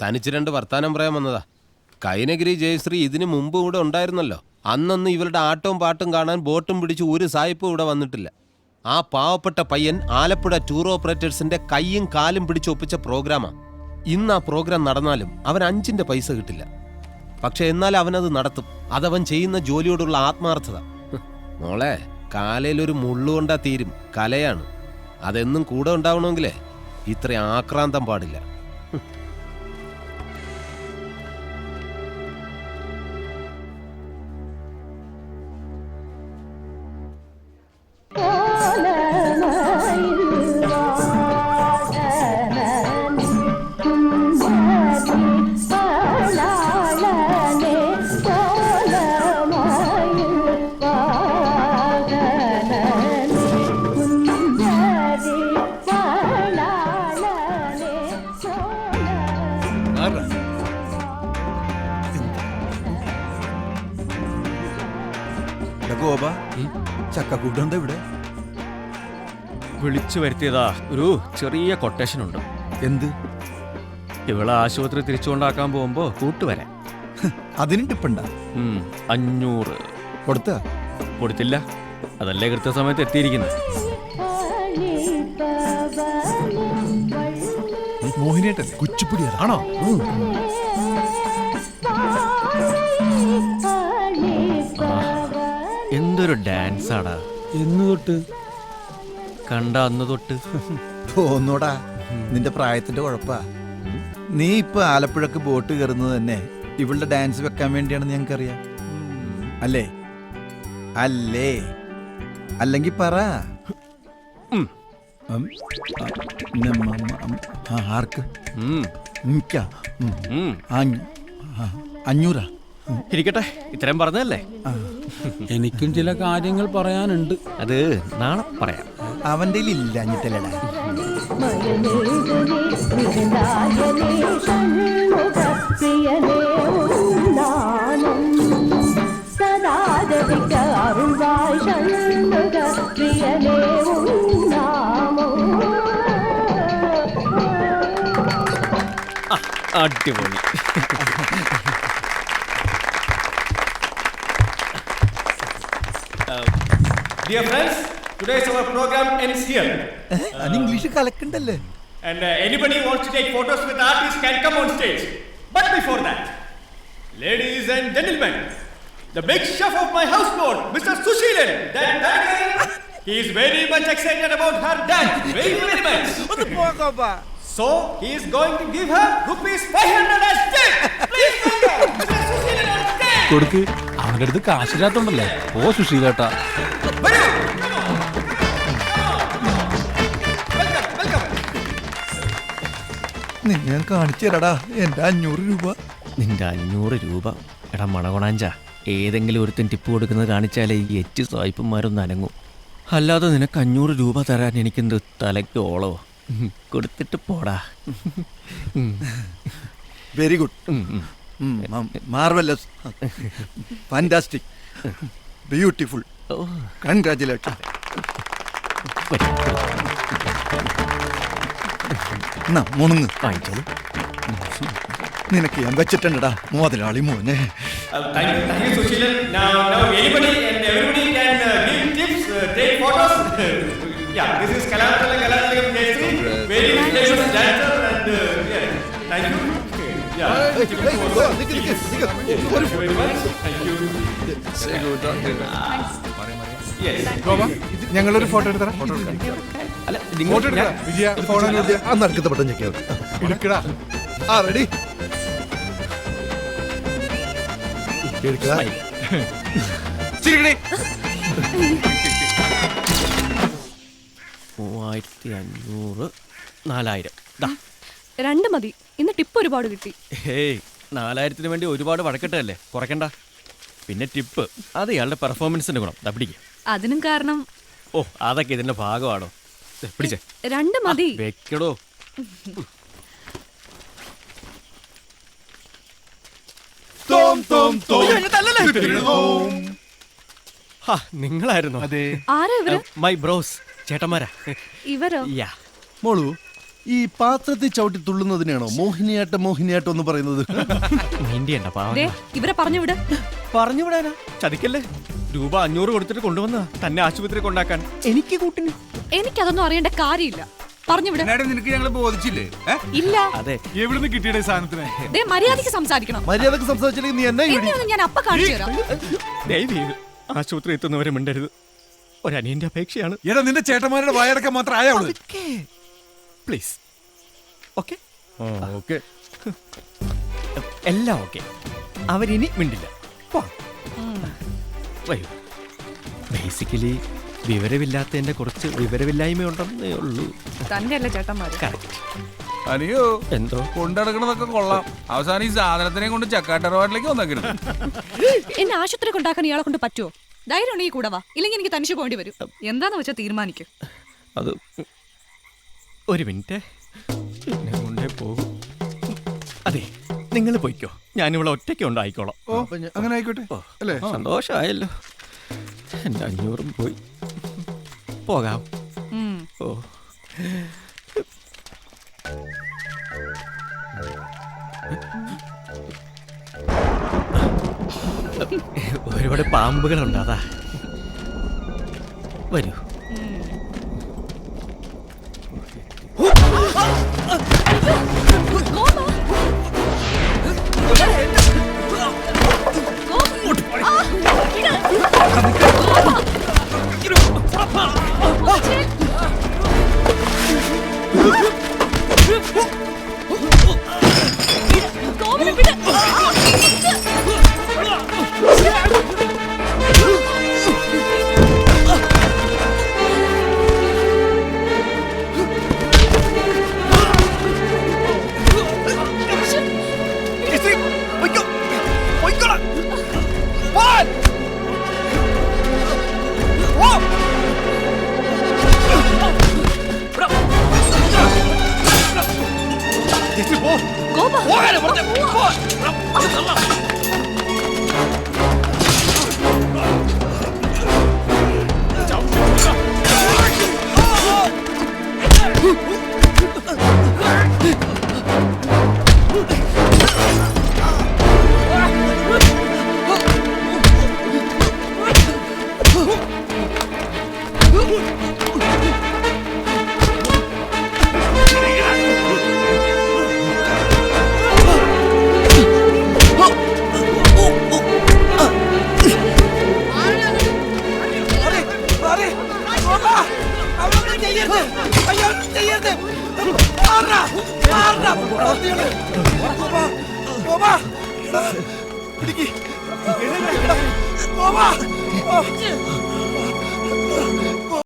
തനിച്ച് രണ്ട് വർത്താനം പറയാൻ വന്നതാ. കൈനഗിരി ജയശ്രീ ഇതിനു മുമ്പ് ഇവിടെ ഉണ്ടായിരുന്നല്ലോ. അന്നൊന്നും ഇവരുടെ ആട്ടവും പാട്ടും കാണാൻ ബോട്ടും പിടിച്ച് ഒരു സായിപ്പും ഇവിടെ വന്നിട്ടില്ല. ആ പാവപ്പെട്ട പയ്യൻ ആലപ്പുഴ ടൂർ ഓപ്പറേറ്റേഴ്സിന്റെ കൈയും കാലും പിടിച്ച് ഒപ്പിച്ച പ്രോഗ്രാമാ. ഇന്ന് ആ പ്രോഗ്രാം നടന്നാലും അവൻ 5 പൈസ കിട്ടില്ല. പക്ഷെ എന്നാൽ അവനത് നടത്തും. അതവൻ ചെയ്യുന്ന ജോലിയോടുള്ള ആത്മാർത്ഥത. മോളെ, കാലയിലൊരു മുള്ളുകൊണ്ടാ തീരും. കലയാണ്. അതെന്നും കൂടെ ഉണ്ടാവണമെങ്കിലേ ഇത്ര ആക്രാന്തം പാടില്ല. ചക്കക്കൂട്ടെന്താ ഇവിടെ? വിളിച്ചു വരുത്തിയതാ. ഒരു ചെറിയ കൊട്ടേഷൻ ഉണ്ട്. എന്ത്? ഇവളെ ആശുപത്രി തിരിച്ചുകൊണ്ടാക്കാൻ പോകുമ്പോ കൂട്ടുവരാൻ. അതിന് ടിപ്പുണ്ട? 500 കൊടുത്തില്ല. അതല്ലേ കൃത്യസമയത്ത് എത്തിയിരിക്കുന്നത്. മോഹിനിയേട്ടൻ കുച്ചിപ്പുടിയാണ് ആണോ? എന്തൊരു ഡാൻസ് ആടാ. എന്ന് തൊട്ട് കണ്ട അന്ന് തൊട്ട് തോന്നൂടാ. നിന്റെ പ്രായത്തിന്റെ കുഴപ്പാ. നീ ഇപ്പൊ ആലപ്പുഴക്ക് ബോട്ട് കയറുന്നത് തന്നെ ഇവളുടെ ഡാൻസ് വെക്കാൻ വേണ്ടിയാണെന്ന് ഞങ്ങൾക്കറിയാം. അല്ലേ? അല്ലേ? അല്ലെങ്കിൽ പറ. ആർക്ക്? 500. ഇരിക്കട്ടെ, ഇത്രയും പറഞ്ഞതല്ലേ. എനിക്കും ചില കാര്യങ്ങൾ പറയാനുണ്ട്. അത് നാളെ പറയാം. അവന്റെ ഇല്ല അഞ്ഞിട്ടല്ലടാ. അടിപൊളി. Dear friends, today's our program ends here. English കലക്കണ്ടല്ലേ? And anybody wants to take photos with artists can come on stage. But before that, ladies and gentlemen, the big chef of my houseboat, Mr. Sushilan, that tiger, he is very much excited about her dance. Very much. So, he is going to give her ₹500 as tip. Please welcome Mr. Sushilan on stage. കൊടുക്ക്. അവന്റെ അടുത്ത് കാശില്ലാത്തോണ്ടല്ലേ. ഓ സുശീലേട്ടാ. ഞാൻ കാണിച്ചു തരടാ എന്റെ 500 രൂപ. നിന്റെ 500 രൂപ? എടാ മണകൊണാഞ്ച, ഏതെങ്കിലും ഒരുത്തൻ ടിപ്പ് കൊടുക്കുന്നത് കാണിച്ചാലേ ഈ 8 സായിപ്പന്മാരൊന്നും അനങ്ങും. അല്ലാതെ നിനക്ക് 500 രൂപ തരാൻ എനിക്കെന്ത് തലയ്ക്ക് ഓളവോ? കൊടുത്തിട്ട് പോടാ. Very good, marvellous, fantastic, beautiful, congratulation. മുണുങ്ങ്. നിനക്ക് ഞാൻ വെച്ചിട്ടുണ്ടടാ മുതലാളി മോനെ. Thank you, Sushilan. Now anybody and everybody can give tips, take photos. Yeah, this is Kalathala Jayasri, very famous dancer, and yeah, thank you. Yeah, thank you very much. Thank you. Yes. ഞങ്ങളൊരു photo എടുത്തടാ. വിജയ photo നടക്കത്തെ പെട്ടെന്ന് എടുക്കടാ. ആ ready. എടുക്കടാ. 3500, 4000. 2 മതി. ഇന്ന് tip ഒരുപാട് കിട്ടി. Hey, 4000-ന് വേണ്ടി ഒരുപാട് വഴക്കെട്ടല്ലേ? കുറയ്ക്കണ്ട. പിന്നെ ടിപ്പ് അത് ഇയാളുടെ പെർഫോമൻസിന്റെ ഗുണം. പിടിക്കുക. അതിനും കാരണം. ഓ, അതൊക്കെ ഇതിന്റെ ഭാഗമാണോ? പിടിച്ചേ. 2 മതി. വെക്കടോ. നിങ്ങളായിരുന്നു? ആരാ ഇവര്? മൈ ബ്രോസ്, ചേട്ടന്മാരാ. ഇവരോ? മോളു, ഈ പാത്രത്തിൽ ചവിട്ടി തുള്ളുന്നതിനാണോ മോഹിനിയാട്ടം എന്ന് പറയുന്നത്? മൈൻഡിയണ്ട പാവം. ദേ ഇവരെ പറഞ്ഞു വിട്. പറഞ്ഞു വിടാനാ? ചതിക്കല്ലേ. രൂപ 500 കൊടുത്തിട്ട് കൊണ്ടുവന്ന തന്നെ ആശുപത്രി കൊണ്ടാക്കാൻ. എനിക്ക് കൂട്ടിന്. എനിക്കതൊന്നും അറിയേണ്ട കാര്യമില്ല. പറഞ്ഞു വിട്. നിനക്ക് ഞങ്ങള് ബോധിച്ചില്ലേ? ഇല്ല. അതെ. എവിടുന്ന് കിട്ടിയുടെ സാധനത്തിന്? ദേ മര്യാദയ്ക്ക് സംസാരിക്കണം. മര്യാദക്ക് സംസാരിച്ചില്ലെങ്കിൽ നീ എന്നെ എന്നെയൊന്നും ഞാൻ അപ്പ കാണിച്ചു തരാം. ദയവ് ആശുപത്രി എത്തുന്നവരെ മിണ്ടരുത്. ഒരനിയന്റെ അപേക്ഷയാണ്. എടാ നിന്റെ ചേട്ടന്മാരുടെ വായടക്കം മാത്രം ആയാള്. പ്ലീസ്. Okay okay. എല്ലാം ഓക്കെ. അവരിനി മിണ്ടില്ല. വരൂ. ബേസിക്കലി വിവരമില്ലാത്തതിന്റെ കുറച്ച് വിവരമില്ലായ്മയുണ്ടെന്നേ ഉള്ളൂ. തന്റെ അല്ലേ ചേട്ടന്മാര്. കറക്റ്റ്. അനിയോ എന്തോ കൊണ്ടടക്കണതൊക്കെ കൊള്ളാം. അവസാനം ഈ സാധനത്തിനെ കൊണ്ട് ചക്കാട്ടറവാട്ടിലേക്ക് വന്നേക്കണം. എന്നെ ആശുപത്രി കൊണ്ടാക്കാൻ ഇയാളെ കൊണ്ട് പറ്റുമോ? ധൈര്യം ഉണ്ടെങ്കിൽ കൂടെ വാ, ഇല്ലെങ്കിൽ എനിക്ക് തനിച്ച് പോകേണ്ടി വരും. എന്താന്ന് വെച്ചാൽ തീരുമാനിക്കും. അത് ഒരു മിനിറ്റ് എന്നെ കൊണ്ടേ പോകും. അതെ, നിങ്ങൾ പോയിക്കോ. ഞാനിവിടെ ഒറ്റയ്ക്ക് ഉണ്ടായിക്കോളാം. ഓ അങ്ങനെ ആയിക്കോട്ടെ അല്ലേ? സന്തോഷമായല്ലോ. എൻ്റെ 500 പോയി. പോകാം. ഓ ഒരുപാട് പാമ്പുകളുണ്ട്, അതാ. വരൂ. പിടിക്ക്.